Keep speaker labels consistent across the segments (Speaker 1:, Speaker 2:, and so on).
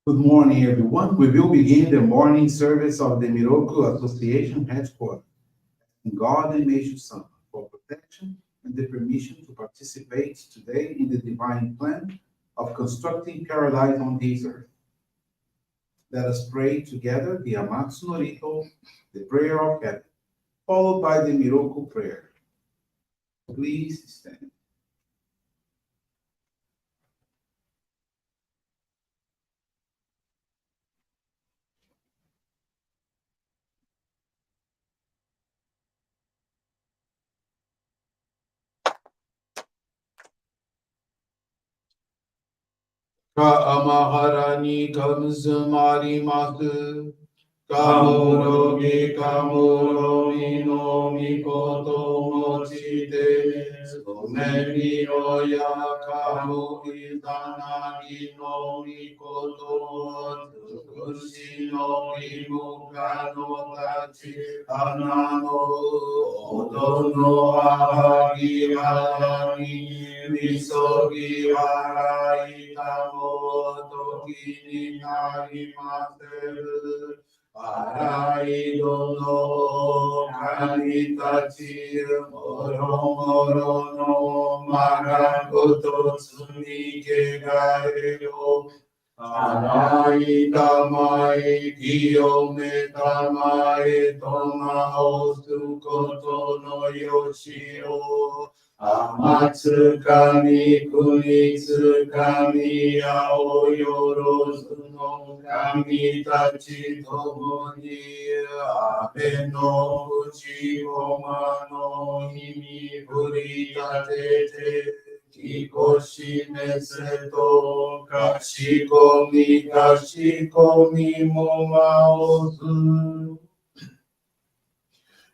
Speaker 1: Good morning, everyone. We will begin the morning service of the Miroku Association headquarters. God and Meishu-sama for protection and the permission to participate today in the divine plan of constructing paradise on this earth. Let us pray together the Amatsu-Norito, the prayer of heaven, followed by the Miroku Prayer. Please stand. Ka amaharani kamsumarimasu. Kamurogi kamuromi no mikoto mochite. Sumemi oya kamu izanagi no mikoto. Tsukushi no imuka no tachi. Anano odo no ahagi harani. Misogi harai tamo toki ni narimasu. Arai dono kanitachi moro moro no magakoto tsumike gareo. Arai tamae kiyome tamae tomao sukoto no yoshio. Amatsu-kami kunitsu-kami aoyorozu no kami tachi tomo ni abe no fujikoma no himi furitatete kikoshi meseto kashikomi mo maozu.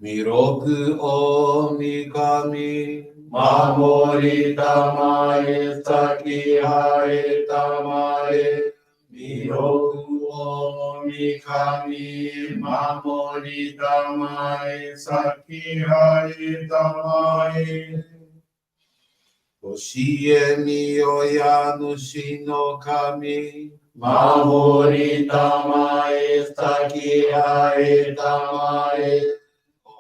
Speaker 1: Miroku o mikami, mamori tamae, saki hae tamae. Miroku o mikami, mamori tamae, saki hae tamae. Oshie mi oya nushi no kami, mamori tamae, saki hae tamae.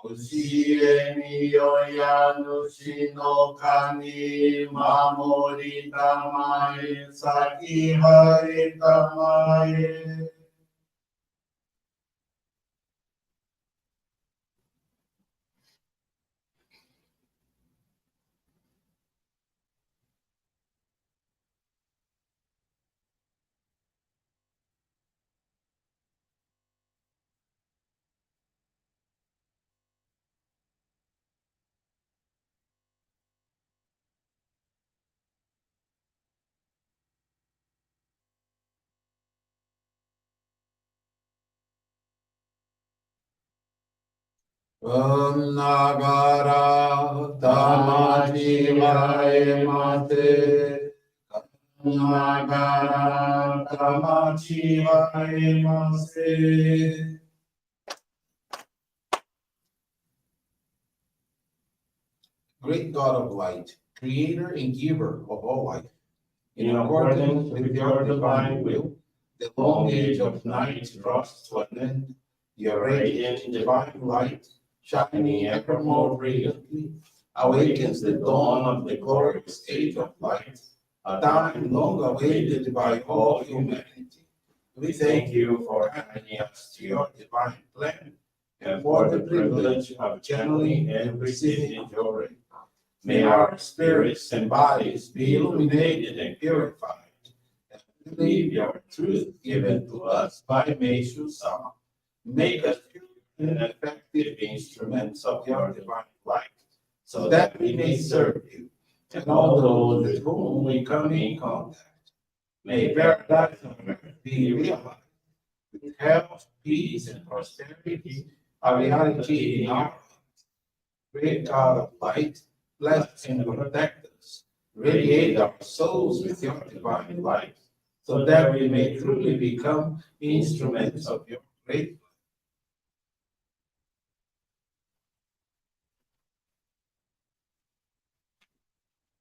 Speaker 1: Oshie mi oya nushi no kami, mamori tamae, saki hae tamae. Nagara tamachivae mate. Nagara tamachivae mate. Great God of light, creator and giver of all life, in accordance with your divine will, the long age of night draws to an end. Your radiant divine light, shining ever more brilliantly, awakens the dawn of the glorious age of light, a time long awaited by all humanity. We thank you for having us to your divine plan and for the privilege of channeling and receiving Johrei. May our spirits and bodies be illuminated and purified, and believe your truth given to us by Meishu-sama. Make us pure and effective instruments of your divine light, so that we may serve you and all those with whom we come in contact. May paradise on earth be realized, with health, peace, and prosperity, a reality in our lives. Great God of light, bless and protect us. Radiate our souls with your divine light, so that we may truly become instruments of your great.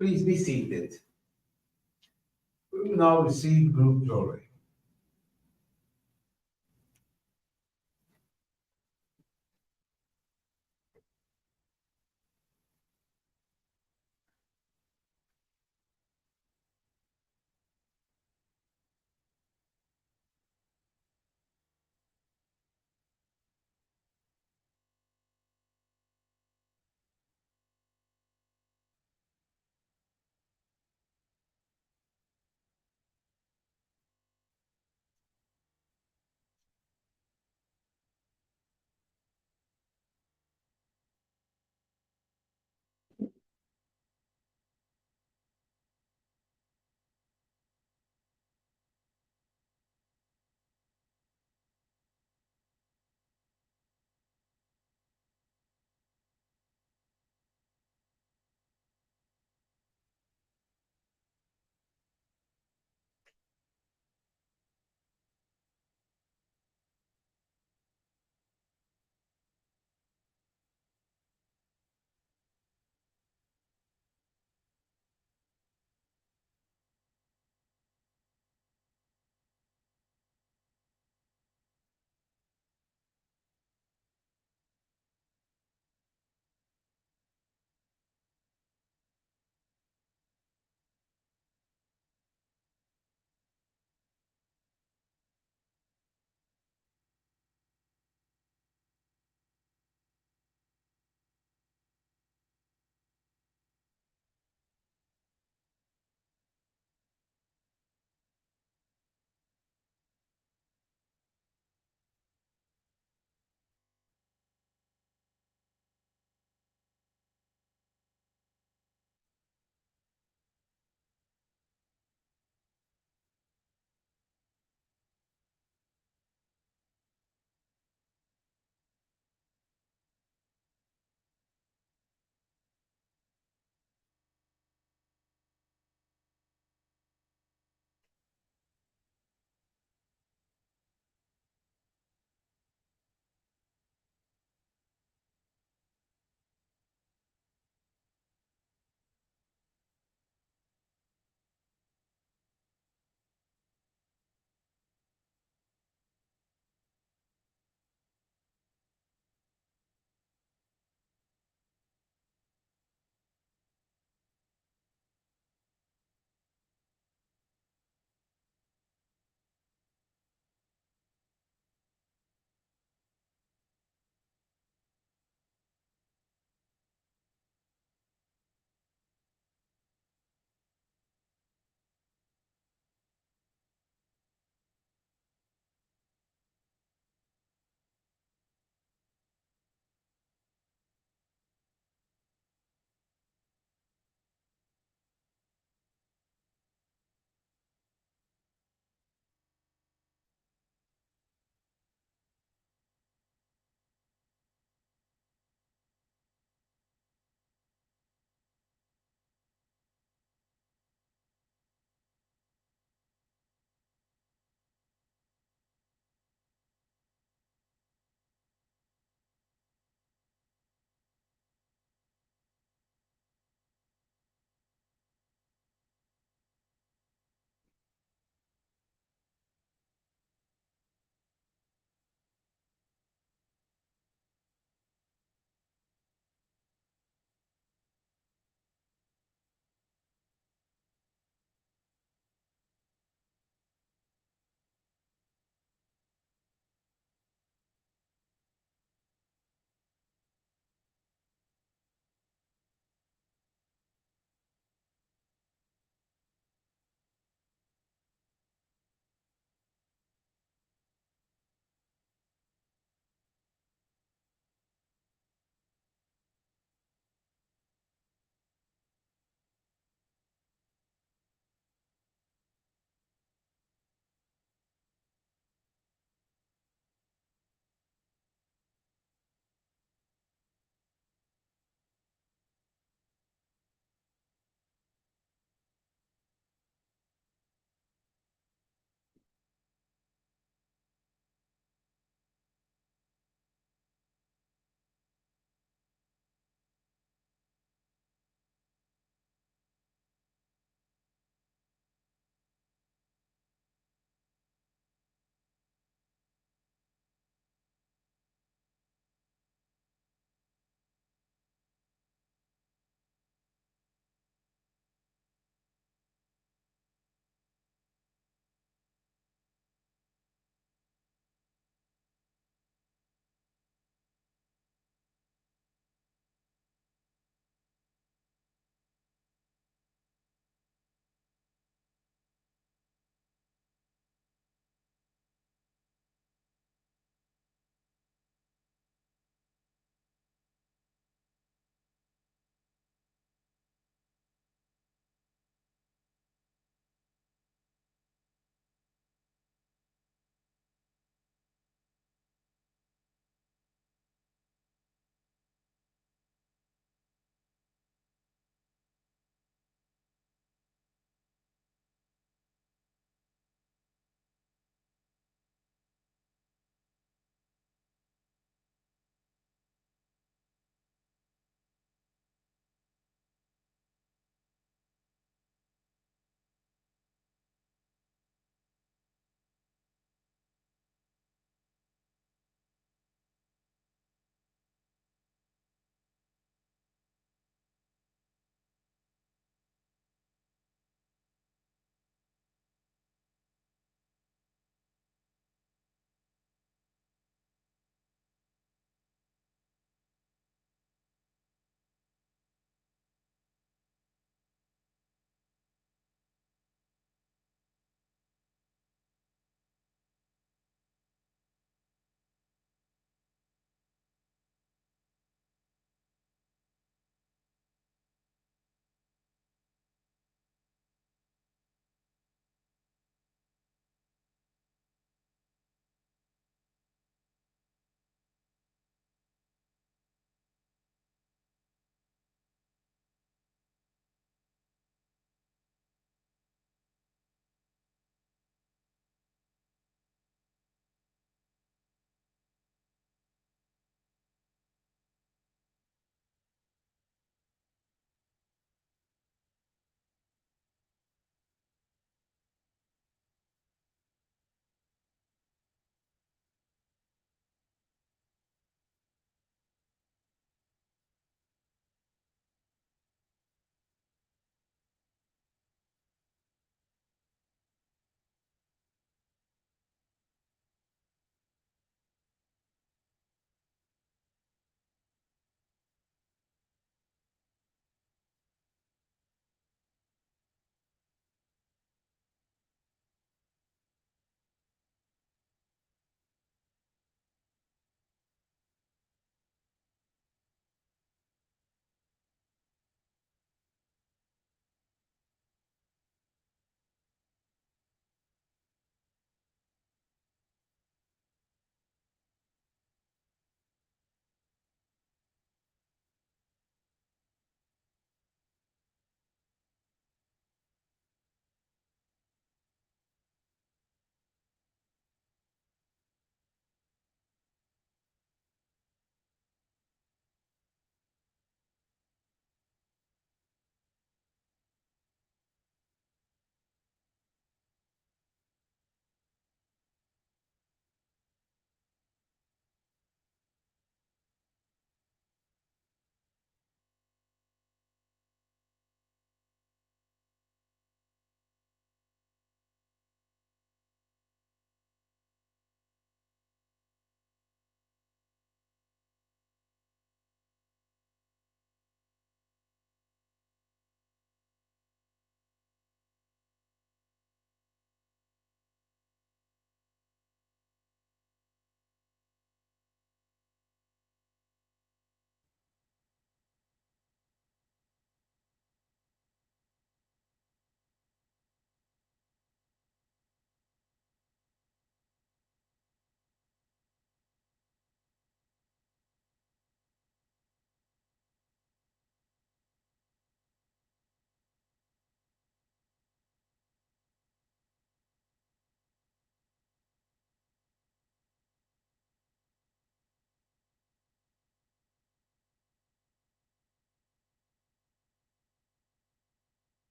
Speaker 1: Please be seated. We will now receive group Johrei.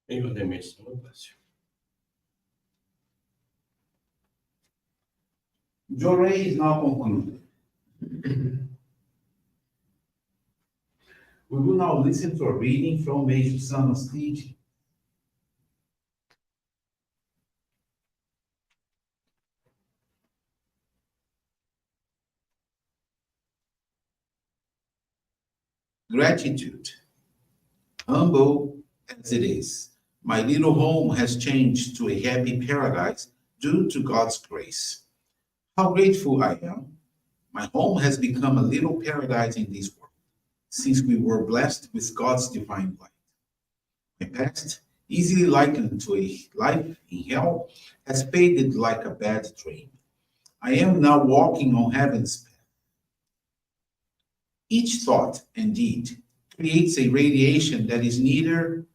Speaker 2: May God and Meishu-sama bless you.
Speaker 1: Johrei is now concluded. We will now listen to a reading from Meishu-sama's teaching. Gratitude. Humble as it is, my little home has changed to a happy paradise due to God's grace. How grateful I am. My home has become a little paradise in this world, since we were blessed with God's divine light. My past, easily likened to a life in hell, has faded like a bad dream. I am now walking on heaven's path. Each thought and deed creates a radiation that is neither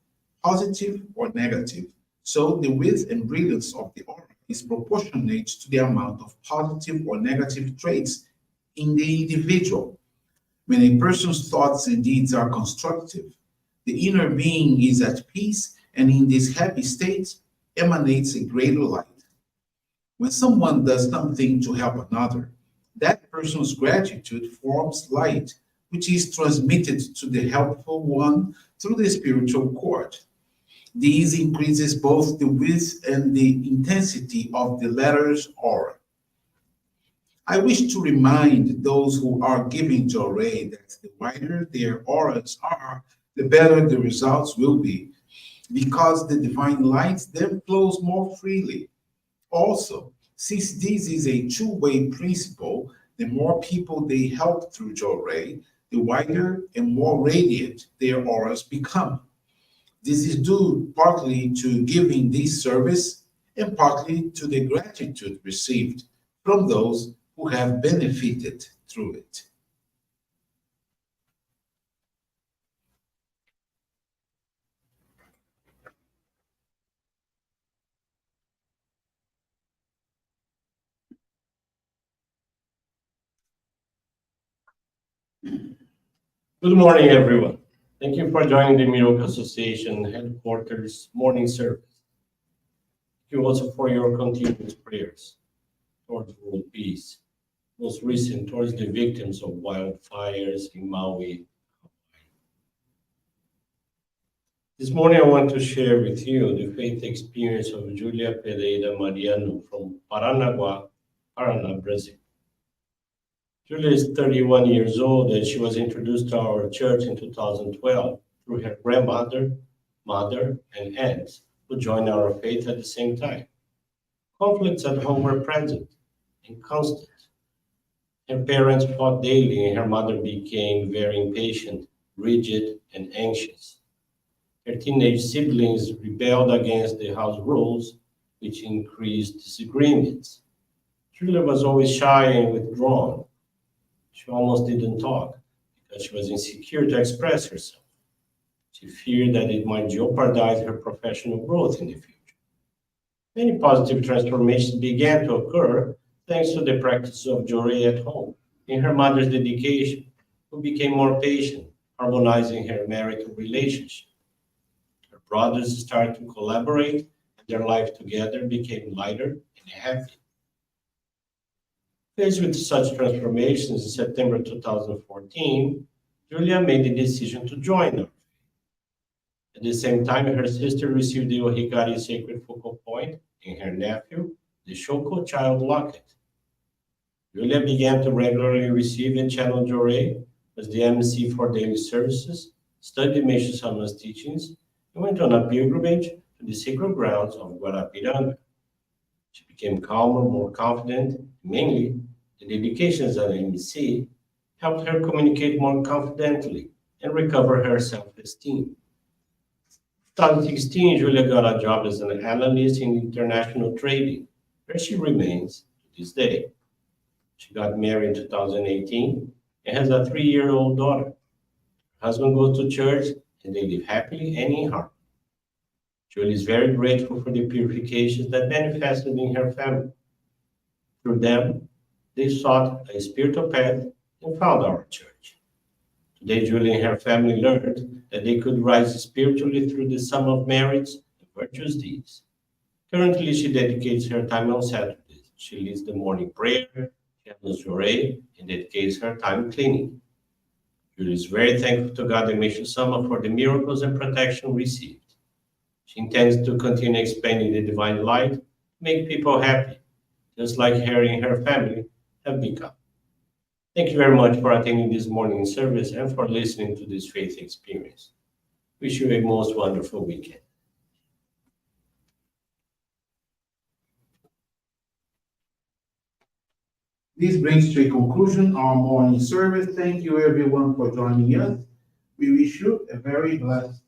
Speaker 1: positive or negative, so the width and brilliance of the aura is proportionate to the amount of positive or negative traits in the individual. When a person's thoughts and deeds are constructive, the inner being is at peace and in this happy state emanates a greater light. When someone does something to help another, that person's gratitude forms light, which is transmitted to the helpful one through the spiritual cord. This increases both the width and the intensity of the letter's aura. I wish to remind those who are giving Johrei that the wider their auras are, the better the results will be, because the divine light then flows more freely. Also, since this is a two-way principle, the more people they help through Johrei, the wider and more radiant their auras become. This is due partly to giving this service and partly to the gratitude received from those who have benefited through it.
Speaker 2: Good morning, everyone. Thank you for joining the Miroku Association headquarters morning service. Thank you also for your continuous prayers towards world peace, most recent towards the victims of wildfires in Maui. This morning, I want to share with you the faith experience of Julia Pereira Mariano from Paranaguá, Paraná, Brazil. Julia is 31 years old and she was introduced to our church in 2012 through her grandmother, mother, and aunts who joined our faith at the same time. Conflicts at home were present and constant. Her parents fought daily and her mother became very impatient, rigid, and anxious. Her teenage siblings rebelled against the house rules, which increased disagreements. Julia was always shy and withdrawn. She almost didn't talk because she was insecure to express herself. She feared that it might jeopardize her professional growth in the future. Many positive transformations began to occur thanks to the practice of Johrei at home and her mother's dedication, who became more patient, harmonizing her marital relationship. Her brothers started to collaborate, and their life together became lighter and happy. Faced with such transformations in September 2014, Julia made the decision to join us. At the same time, her sister received the Ohikari sacred focal point and her nephew, the Shoko child locket. Julia began to regularly receive and channel Johrei as the MC for daily services, studied Meishu-sama's teachings, and went on a pilgrimage to the sacred grounds of Guarapiranga. She became calmer, more confident, mainly the dedication as an MC helped her communicate more confidently and recover her self-esteem. 2016, Julia got a job as an analyst in international trading, where she remains to this day. She got married in 2018 and has a 3-year-old daughter. Her husband goes to church and they live happily and in harmony. Julia is very grateful for the purifications that manifested in her family. Through them, they sought a spiritual path and found our church. Today, Julie and her family learned that they could rise spiritually through the sum of merits and virtuous deeds. Currently, she dedicates her time on Saturdays. She leads the morning prayer, handles Johrei, and dedicates her time cleaning. Julie is very thankful to God and Meishu-sama for the miracles and protection received. She intends to continue expanding the divine light to make people happy, just like her and her family have become. Thank you very much for attending this morning service and for listening to this faith experience. Wish you a most wonderful weekend.
Speaker 1: This brings to a conclusion our morning service. Thank you everyone for joining us. We wish you a very blessed